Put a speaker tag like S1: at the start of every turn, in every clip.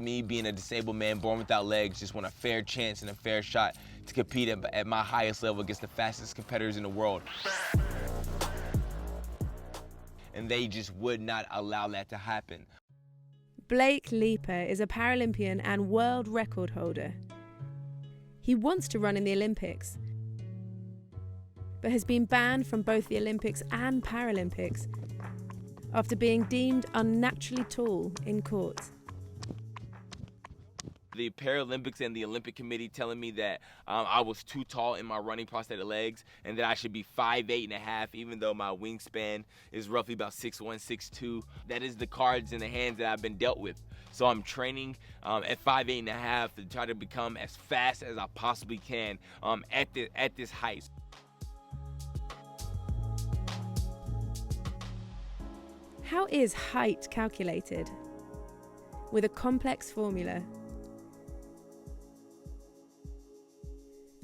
S1: Me being a disabled man born without legs, just want a fair chance and a fair shot to compete at my highest level against the fastest competitors in the world. And they just would not allow that to happen.
S2: Blake Leeper is a Paralympian and world record holder. He wants to run in the Olympics, but has been banned from both the Olympics and Paralympics after being deemed unnaturally tall in court.
S1: The Paralympics and the Olympic Committee telling me that I was too tall in my running prosthetic legs and that I should be 5'8.5", even though my wingspan is roughly about 6'1", 6'2". That is the cards in the hands that I've been dealt with. So I'm training at 5'8.5" to try to become as fast as I possibly can at this height.
S2: How is height calculated? With a complex formula.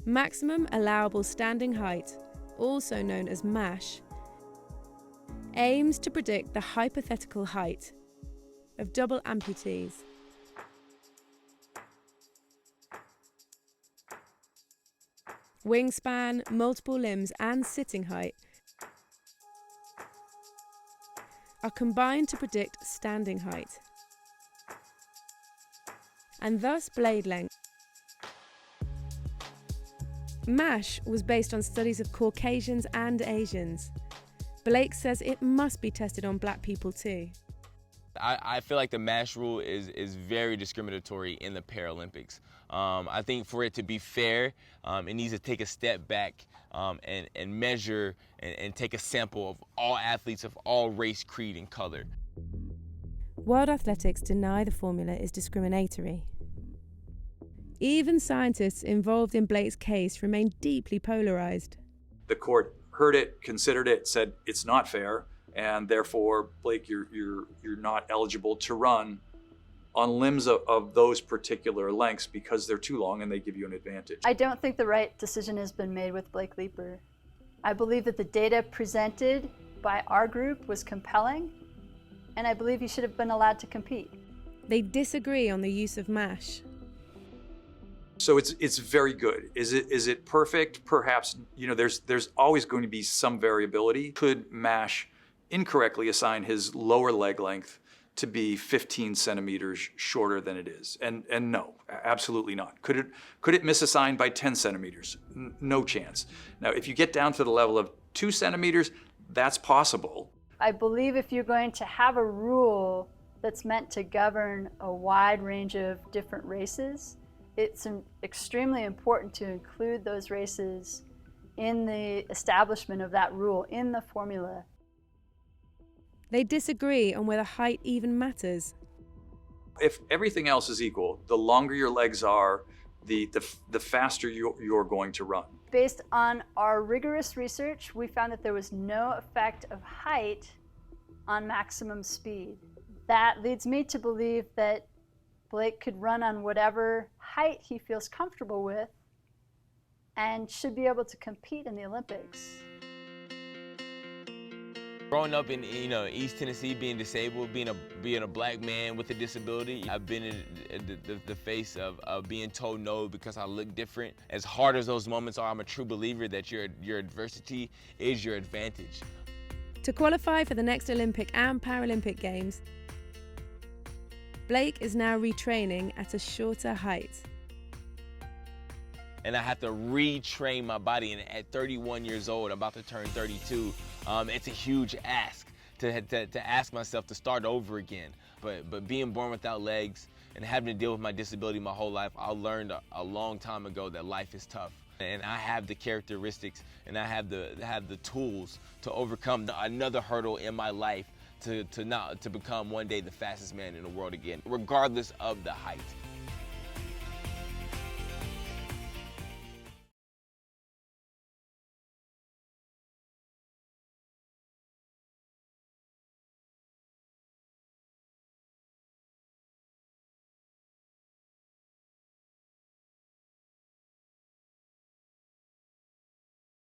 S2: Maximum allowable standing height, also known as MASH, aims to predict the hypothetical height of double amputees. Wingspan, multiple limbs, and sitting height are combined to predict standing height, and thus blade length. MASH was based on studies of Caucasians and Asians. Blake says it must be tested on black people too.
S1: I feel like the MASH rule is very discriminatory in the Paralympics. I think for it to be fair, it needs to take a step back and measure and take a sample of all athletes of all race, creed, and color.
S2: World Athletics deny the formula is discriminatory. Even scientists involved in Blake's case remain deeply polarized.
S3: The court heard it, considered it, said it's not fair, and therefore, Blake, you're not eligible to run on limbs of those particular lengths because they're too long and they give you an advantage.
S4: I don't think the right decision has been made with Blake Leeper. I believe that the data presented by our group was compelling, and I believe he should have been allowed to compete.
S2: They disagree on the use of MASH.
S3: So it's very good. Is it perfect? Perhaps, there's always going to be some variability. Could MASH incorrectly assign his lower leg length to be 15 centimeters shorter than it is? And no, absolutely not. Could it misassign by 10 centimeters? No chance. Now, if you get down to the level of 2 centimeters, that's possible.
S4: I believe if you're going to have a rule that's meant to govern a wide range of different races, it's extremely important to include those races in the establishment of that rule, in the formula.
S2: They disagree on whether height even matters.
S3: If everything else is equal, the longer your legs are, the faster you're going to run.
S4: Based on our rigorous research, we found that there was no effect of height on maximum speed. That leads me to believe that Blake could run on whatever height he feels comfortable with and should be able to compete in the Olympics.
S1: Growing up in East Tennessee, being disabled, being a black man with a disability, I've been in the face of being told no because I look different. As hard as those moments are, I'm a true believer that your adversity is your advantage.
S2: To qualify for the next Olympic and Paralympic Games, Blake is now retraining at a shorter height.
S1: And I have to retrain my body, and at 31 years old, I'm about to turn 32, it's a huge ask to ask myself to start over again. But being born without legs and having to deal with my disability my whole life, I learned a long time ago that life is tough. And I have the characteristics and I have the tools to overcome another hurdle in my life to become one day the fastest man in the world again, regardless of the height.